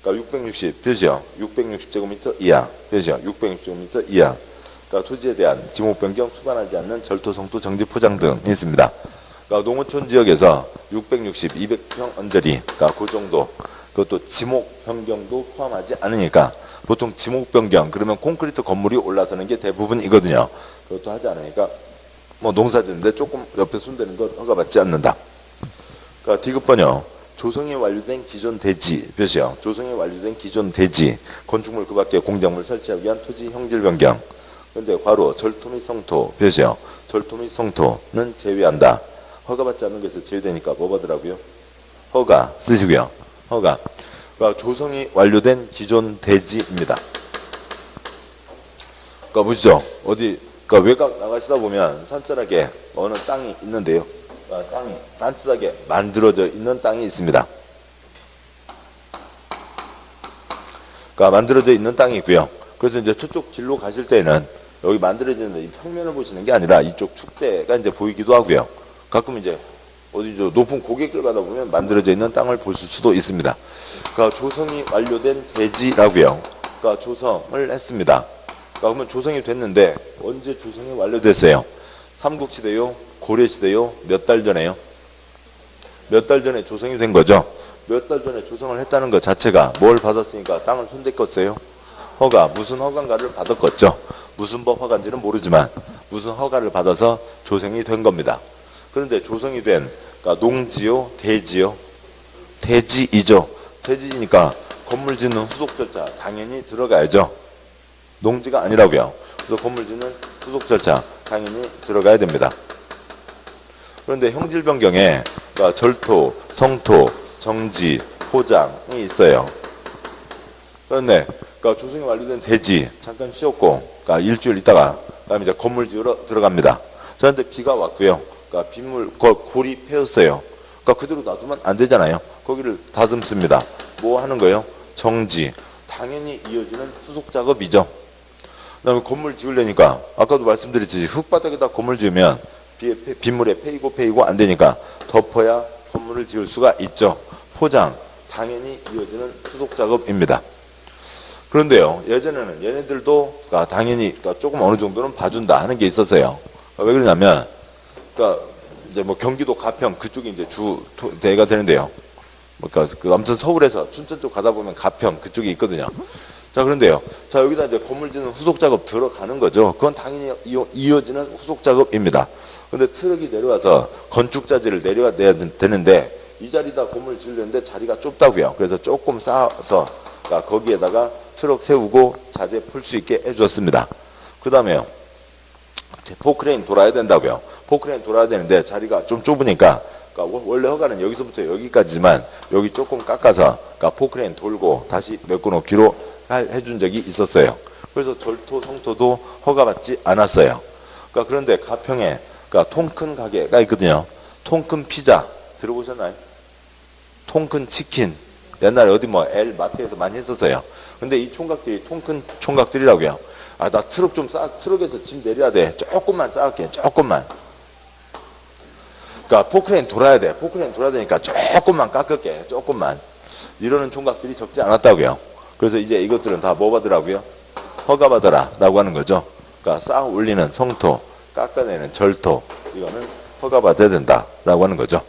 660 표시요. 660제곱미터 이하 표시요. 660제곱미터 이하. 토지에 대한 지목 변경 수반하지 않는 절토, 성토, 정지, 포장 등이 있습니다. 농어촌 지역에서 660, 200평 언저리, 그 정도. 그것도 지목 변경도 포함하지 않으니까 보통 지목 변경 그러면 콘크리트 건물이 올라서는 게 대부분이거든요. 그것도 하지 않으니까 농사 짓는데 조금 옆에 손대는 것 허가받지 않는다. 디귿번요. 조성이 완료된 기존 대지 표시요. 조성이 완료된 기존 대지 건축물 그 밖에 공작물 설치하기 위한 토지 형질 변경. 그런데 괄호 절토 및 성토 표시요. 절토 및 성토는 제외한다. 허가받지 않는 것에서 제외되니까 뭐 받으라고요? 허가 쓰시고요. 허가. 조성이 완료된 기존 대지입니다. 보시죠. 어디 외곽 나가시다 보면 산자락에 어느 땅이 있는데요. 땅이 단순하게 만들어져 있는 땅이 있습니다. 만들어져 있는 땅이 있고요. 그래서 이제 저쪽 길로 가실 때는 여기 만들어져 있는 이 평면을 보시는 게 아니라 이쪽 축대가 이제 보이기도 하고요. 가끔 이제 어디 높은 고객을 가다 보면 만들어져 있는 땅을 보실 수도 있습니다. 조성이 완료된 대지라고요. 조성을 했습니다. 그러면 조성이 됐는데 언제 조성이 완료됐어요? 삼국시대요? 고려시대요? 몇 달 전에요? 몇 달 전에 조성이 된 거죠. 몇 달 전에 조성을 했다는 것 자체가 뭘 받았으니까 땅을 손댔겠어요? 허가, 무슨 허가인가를 받았겠죠. 무슨 법 허가인지는 모르지만 무슨 허가를 받아서 조성이 된 겁니다. 그런데 조성이 된 농지요? 대지요? 대지이죠. 대지니까 건물 짓는 후속 절차 당연히 들어가야죠. 농지가 아니라고요. 그래서 건물 짓는 후속 절차 당연히 들어가야 됩니다. 그런데 형질 변경에 절토, 성토, 정지, 포장이 있어요. 그런데 조성이 완료된 대지 잠깐 쉬었고 일주일 있다가 그다음에 이제 건물 지으러 들어갑니다. 그런데 비가 왔고요. 빗물 골이 패였어요. 그대로 놔두면 안 되잖아요. 거기를 다듬습니다. 뭐 하는 거예요? 정지. 당연히 이어지는 수속 작업이죠. 그다음에 건물 지으려니까 아까도 말씀드렸듯이 흙바닥에다 건물 지으면 빗물에 패이고 안 되니까 덮어야 건물을 지을 수가 있죠. 포장. 당연히 이어지는 수속 작업입니다. 그런데요, 예전에는 얘네들도 당연히 조금 어느 정도는 봐준다 하는 게 있었어요. 왜 그러냐면, 이제 경기도 가평 그쪽이 이제 주 대가 되는데요. 아무튼 서울에서 춘천 쪽 가다 보면 가평 그쪽이 있거든요. 자, 그런데요. 자, 여기다 이제 건물 짓는 후속 작업 들어가는 거죠. 그건 당연히 이어지는 후속 작업입니다. 근데 트럭이 내려와서 건축자재를 내려야 되는데, 이 자리다 건물 지으려는데 자리가 좁다고요. 그래서 조금 쌓아서 거기에다가 트럭 세우고 자재 풀 수 있게 해줬습니다. 그 다음에요. 포크레인 돌아야 된다고요. 포크레인 돌아야 되는데 자리가 좀 좁으니까 원래 허가는 여기서부터 여기까지지만 여기 조금 깎아서 포크레인 돌고 다시 메꿔놓기로 해준 적이 있었어요. 그래서 절토, 성토도 허가받지 않았어요. 그런데 가평에 통 큰 가게가 있거든요. 통 큰 피자 들어보셨나요? 통 큰 치킨 옛날에 어디 L 마트에서 많이 했었어요. 근데 이 총각들이 통 큰 총각들이라고요. 아, 나 트럭 좀 트럭에서 짐 내려야 돼. 조금만 쌓을게. 조금만. 그러니까 포크레인 돌아야 돼. 포크레인 돌아야 되니까 조금만 깎을게. 조금만. 이러는 총각들이 적지 않았다고요. 그래서 이제 이것들은 다 뭐 받으라고요? 허가받아라 라고 하는 거죠. 그러니까 쌓아 올리는 성토, 깎아내는 절토, 이거는 허가받아야 된다 라고 하는 거죠.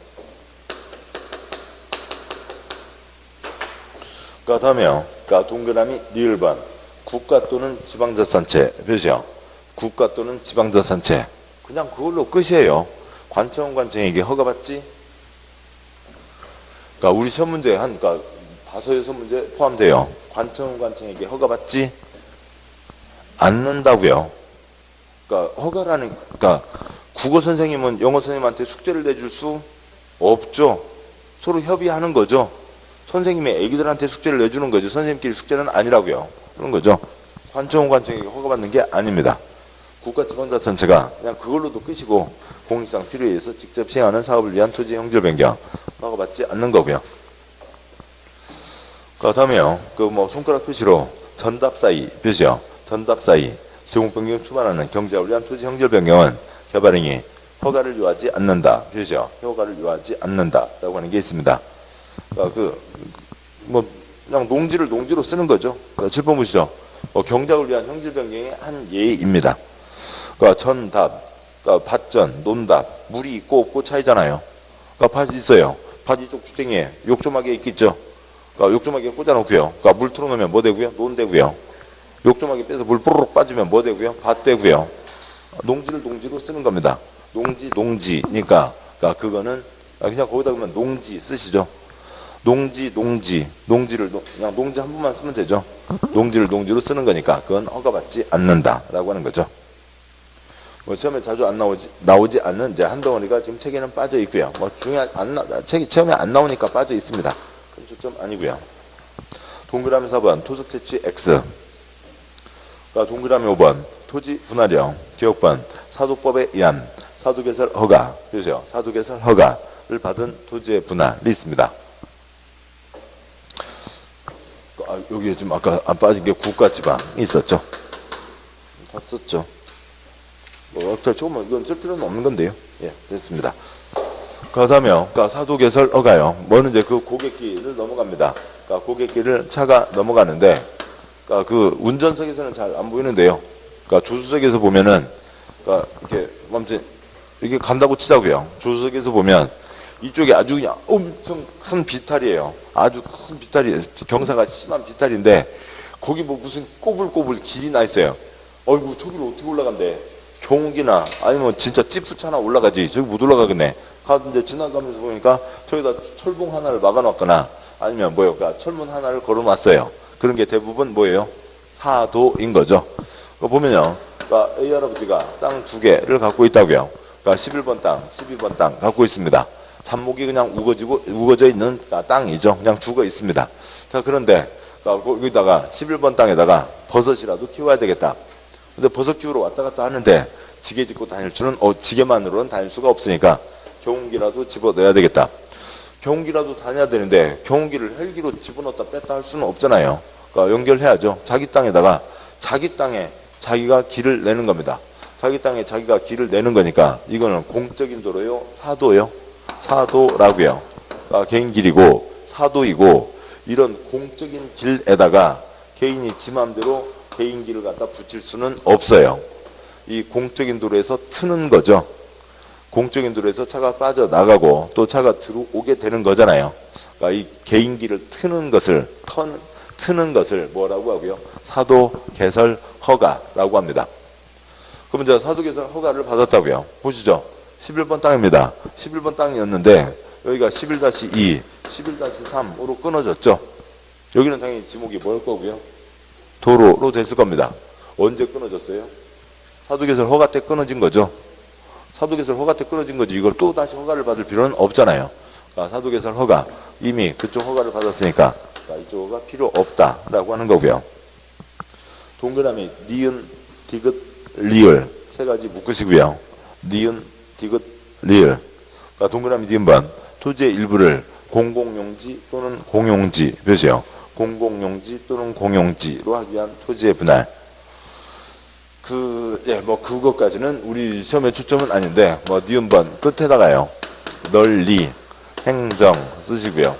그 다음에요. 그러니까 동그라미 리을번 국가 또는 지방자치단체 표시요. 국가 또는 지방자치단체. 그냥 그걸로 끝이에요. 관청 관청에게 허가받지? 그러니까 우리 시험 문제 한 그러니까 5-6문제 포함돼요. 관청 관청에게 허가받지 않는다고요. 그러니까 허가라는 그러니까 국어 선생님은 영어 선생님한테 숙제를 내줄 수 없죠. 서로 협의하는 거죠. 선생님이 애기들한테 숙제를 내주는 거죠. 선생님끼리 숙제는 아니라고요. 그런 거죠. 관청 관청에게 허가받는 게 아닙니다. 국가지방자치단체가 그냥 그걸로도 끝이고 공익상 필요에 의해서 직접 시행하는 사업을 위한 토지 형질 변경 허가받지 않는 거고요. 그 다음에요. 그 뭐 손가락 표시로 전답 사이 표시요. 전답 사이 제공 변경 추반하는 경제를 위한 토지 형질 변경은 개발행위 허가를 요하지 않는다 표시요. 허가를 요하지 않는다라고 하는 게 있습니다. 그러니까 뭐 그냥 농지를 농지로 쓰는 거죠. 그러니까 7번 보시죠. 경작을 위한 형질 변경의 한 예입니다. 그러니까 전답, 그러니까 밭전, 논답, 물이 있고 없고 차이잖아요. 그러니까 밭이 있어요. 밭 이쪽 주택에 욕조막에 있겠죠. 그러니까 욕조막에 꽂아놓고요. 그러니까 물 틀어놓으면 뭐 되고요? 논 되고요. 욕조막에 빼서 물 뽀로록 빠지면 뭐 되고요? 밭 되고요. 농지를 농지로 쓰는 겁니다. 농지니까 그러니까 그거는 그냥 거기다 그러면 농지 쓰시죠. 농지를 그냥 농지 한 번만 쓰면 되죠. 농지를 농지로 쓰는 거니까 그건 허가받지 않는다라고 하는 거죠. 뭐 시험에 자주 나오지 않는 이제 한 덩어리가 지금 책에는 빠져 있고요. 뭐 책이 시험에 안 나오니까 빠져 있습니다. 큰 초점 아니고요. 동그라미 4번 토속 채취 X. 그러니까 동그라미 5번 토지 분할형. 기억번 사도법에 의한 사도개설 허가. 그죠? 사도개설 허가를 받은 토지의 분할이 있습니다. 여기에 좀 아까 안 빠진 게 국가지방이 있었죠. 다 썼죠. 뭐 조금만 이건 쓸 필요는 없는 건데요. 예, 됐습니다. 그 다음에요. 그러니까 사도개설 허가요. 뭐는 이제 그 고객길을 넘어갑니다. 그러니까 고객길을 차가 넘어가는데, 그러니까 그 운전석에서는 잘 안 보이는데요. 그러니까 조수석에서 보면은, 그러니까 이렇게 아무튼 이렇게 간다고 치자고요. 조수석에서 보면 이쪽에 아주 그냥 엄청 큰 비탈이에요. 아주 큰 비탈이 경사가 심한 비탈인데 거기 뭐 무슨 꼬불꼬불 길이 나 있어요. 어이구 저기로 어떻게 올라간대. 경운기나 아니면 진짜 찌푸차나 올라가지. 저기 못 올라가겠네. 가는데 지나가면서 보니까 저기다 철봉 하나를 막아놨거나 아니면 뭐예요? 그러니까 철문 하나를 걸어놨어요. 그런 게 대부분 뭐예요? 사도인 거죠. 보면요. 그러니까 A 할아버지가 땅 2개를 갖고 있다고요. 그러니까 11번 땅, 12번 땅 갖고 있습니다. 잔목이 그냥 우거져 있는 땅이죠. 그냥 죽어 있습니다. 자, 그런데 거기다가 11번 땅에다가 버섯이라도 키워야 되겠다. 근데 버섯 키우러 왔다 갔다 하는데 지게 짓고 다닐 수는 지게만으로는 다닐 수가 없으니까 경운기라도 집어넣어야 되겠다. 경운기라도 다녀야 되는데 경운기를 헬기로 집어넣었다 뺐다 할 수는 없잖아요. 그러니까 연결해야죠. 자기 땅에다가 자기 땅에 자기가 길을 내는 겁니다. 자기 땅에 자기가 길을 내는 거니까 이거는 공적인 도로요, 사도요. 사도라고요. 그러니까 개인 길이고 사도이고 이런 공적인 길에다가 개인이 지 맘대로 개인 길을 갖다 붙일 수는 없어요. 이 공적인 도로에서 트는 거죠. 공적인 도로에서 차가 빠져나가고 또 차가 들어오게 되는 거잖아요. 그러니까 이 개인 길을 트는 것을 뭐라고 하고요? 사도 개설 허가라고 합니다. 그럼 이제 사도 개설 허가를 받았다고요. 보시죠. 11번 땅입니다. 11번 땅이었는데 여기가 11-2, 11-3으로 끊어졌죠. 여기는 당연히 지목이 뭘 거고요? 도로로 됐을 겁니다. 언제 끊어졌어요? 사도개설 허가 때 끊어진 거죠. 사도개설 허가 때 끊어진 거지 이걸 또 다시 허가를 받을 필요는 없잖아요. 그러니까 사도개설 허가 이미 그쪽 허가를 받았으니까 이쪽 허가 필요 없다라고 하는 거고요. 동그라미 니은, 디귿, 리을 세 가지 묶으시고요. 니은, 디귿, 리을. 그러니까 동그라미 니은번 토지의 일부를 공공용지 또는 공용지 표시요. 공공용지 또는 공용지로 하기 위한 토지의 분할. 뭐 그것까지는 우리 시험의 초점은 아닌데 뭐 니은번 끝에다가요. 널리, 행정 쓰시고요.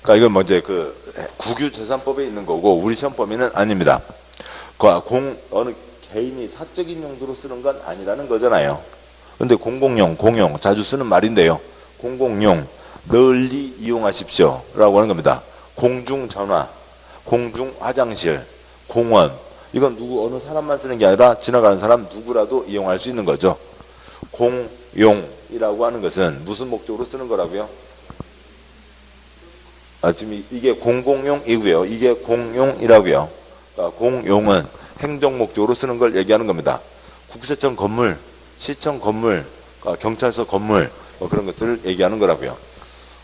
그러니까 이건 먼저 그 국유재산법에 있는 거고 우리 시험 범위는 아닙니다. 어느 개인이 사적인 용도로 쓰는 건 아니라는 거잖아요. 근데 공공용, 공용 자주 쓰는 말인데요. 공공용 널리 이용하십시오 라고 하는 겁니다. 공중전화, 공중화장실, 공원 이건 어느 사람만 쓰는 게 아니라 지나가는 사람 누구라도 이용할 수 있는 거죠. 공용이라고 하는 것은 무슨 목적으로 쓰는 거라고요? 지금 이게 공공용이고요. 이게 공용이라고요. 그러니까 공용은 행정 목적으로 쓰는 걸 얘기하는 겁니다. 국세청 건물, 시청 건물, 경찰서 건물 뭐 그런 것들을 얘기하는 거라고요.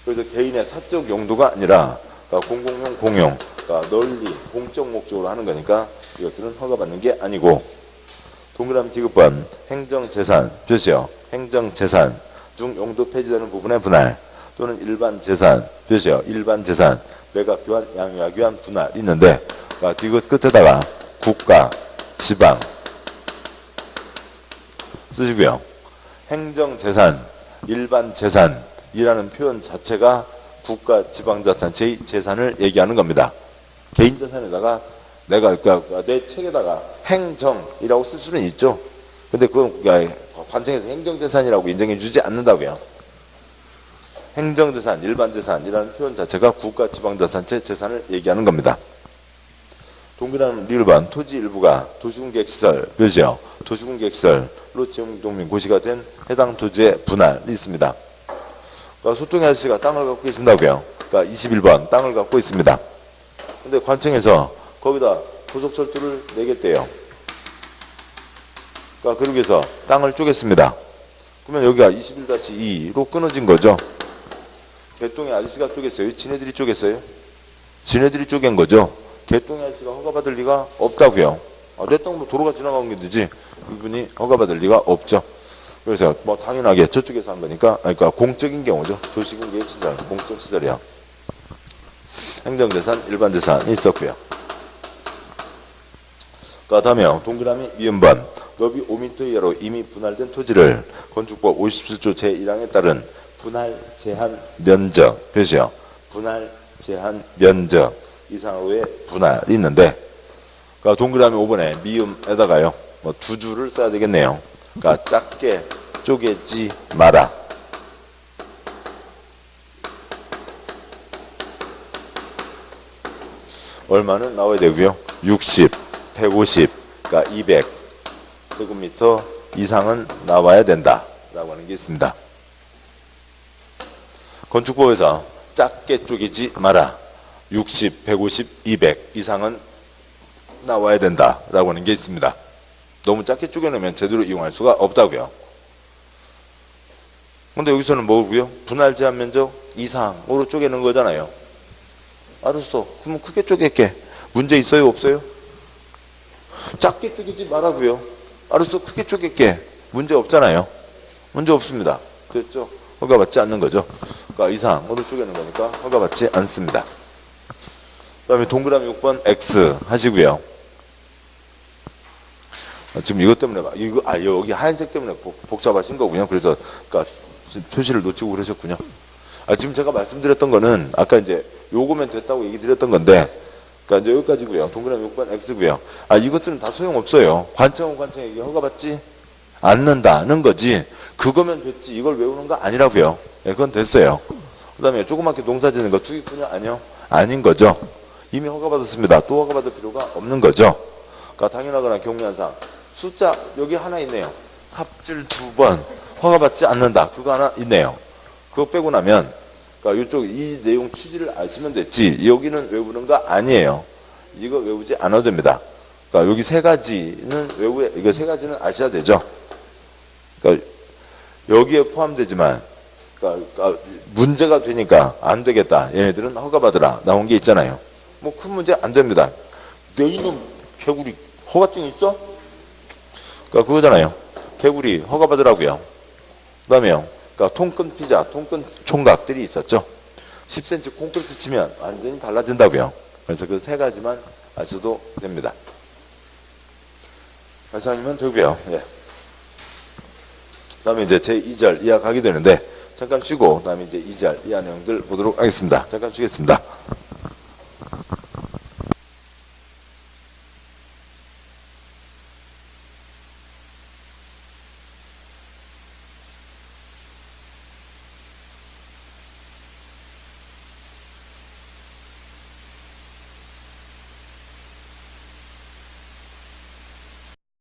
그래서 개인의 사적 용도가 아니라 공공용, 공용, 널리 공적 목적으로 하는 거니까 이것들은 허가받는 게 아니고 동그라미 디귿번 행정재산 표시요. 행정재산 중 용도 폐지되는 부분의 분할 또는 일반재산 표시요. 일반재산 매각교환, 양육교환, 분할 있는데 디귿 끝에다가 국가, 지방 쓰시고요. 행정재산, 일반재산이라는 표현 자체가 국가, 지방자산, 제2재산을 얘기하는 겁니다. 개인재산에다가 내가 그러니까 내 책에다가 행정이라고 쓸 수는 있죠. 근데 그건 관청에서 행정재산이라고 인정해 주지 않는다고요. 행정재산, 일반재산이라는 표현 자체가 국가, 지방자산, 제2재산을 얘기하는 겁니다. 동그라미 리을반 토지 일부가 도시군계획시설 표시요. 도시군계획시설로 지역동민 고시가 된 해당 토지의 분할이 있습니다. 그러니까 소통이 아저씨가 땅을 갖고 계신다고요. 그러니까 21번 땅을 갖고 있습니다. 근데 관청에서 거기다 도속철도를 내겠대요. 그러니까 그러기 위해서 땅을 쪼갰습니다. 그러면 여기가 21-2로 끊어진 거죠. 개똥이 아저씨가 쪼갰어요? 지네들이 쪼갰어요? 지네들이 쪼갠 거죠. 개똥이 아저씨가 허가받을 리가 없다고요. 내 땅 뭐 도로가 지나가는 게 되지 이분이 허가받을 리가 없죠. 그래서 뭐 당연하게 저쪽에서 한 거니까 그러니까 공적인 경우죠. 도시군계획시설, 공적시설이야. 행정재산, 일반재산이 있었고요. 그 다음에 동그라미 미음번 너비 5m 이하로 이미 분할된 토지를 건축법 57조 제1항에 따른 분할 제한 면적 표시요. 분할 제한 면적 이상으로의 분할이 있는데 그러니까 동그라미 5번에 미음에다가요. 뭐 두 줄을 써야 되겠네요. 그러니까 작게 쪼개지 마라. 얼마는 나와야 되고요. 60, 150, 그러니까 200 세제곱미터 이상은 나와야 된다라고 하는 게 있습니다. 건축법에서 작게 쪼개지 마라. 60, 150, 200 이상은 나와야 된다라고 하는 게 있습니다. 너무 작게 쪼개놓으면 제대로 이용할 수가 없다고요. 근데 여기서는 뭐고요? 분할 제한 면적 이상으로 쪼개는 거잖아요. 알았어. 그러면 크게 쪼갤게. 문제 있어요? 없어요? 작게 쪼개지 말라고요. 알았어. 크게 쪼갤게. 문제 없잖아요. 문제 없습니다. 그랬죠? 허가받지 않는 거죠. 그러니까 이상으로 쪼개는 거니까 허가받지 않습니다. 그 다음에 동그라미 6번 X 하시고요. 지금 이것 때문에 여기 하얀색 때문에 복잡하신 거군요. 그래서 그러니까 표시를 놓치고 그러셨군요. 지금 제가 말씀드렸던 거는 아까 이제 요거면 됐다고 얘기 드렸던 건데 그러니까 이제 여기까지고요. 동그라미 6번 X고요. 이것들은 다 소용없어요. 관청은 관청에게 허가받지 않는다는 거지. 그거면 됐지. 이걸 외우는 거 아니라고요. 네, 그건 됐어요. 그 다음에 조그맣게 농사 짓는 거 투기꾼이요? 아니요? 아닌 거죠. 이미 허가받았습니다. 또 허가받을 필요가 없는 거죠. 그러니까 당연하거나 경미한상 숫자 여기 하나 있네요. 삽질 2번 허가받지 않는다. 그거 하나 있네요. 그거 빼고 나면 그러니까 이쪽 이 내용 취지를 아시면 됐지. 여기는 외우는 거 아니에요. 이거 외우지 않아도 됩니다. 그러니까 여기 세 가지는 이거 세 가지는 아셔야 되죠. 그러니까 여기에 포함되지만 그러니까 문제가 되니까 안 되겠다. 얘네들은 허가받으라 나온 게 있잖아요. 뭐 큰 문제 안 됩니다. 내 이놈 개구리 허가증 있어? 그러니까 그거잖아요. 개구리 허가받으라고요. 그 다음에요. 그러니까 통근 피자, 통근 총각들이 있었죠. 10cm 콘크리트 치면 완전히 달라진다고요. 그래서 그 세 가지만 아셔도 됩니다. 발상이면 되고요. 예. 다음에 이제 제 2절 이하 가게 되는데 잠깐 쉬고 다음에 이제 2절 이하 내용들 보도록 하겠습니다. 잠깐 쉬겠습니다.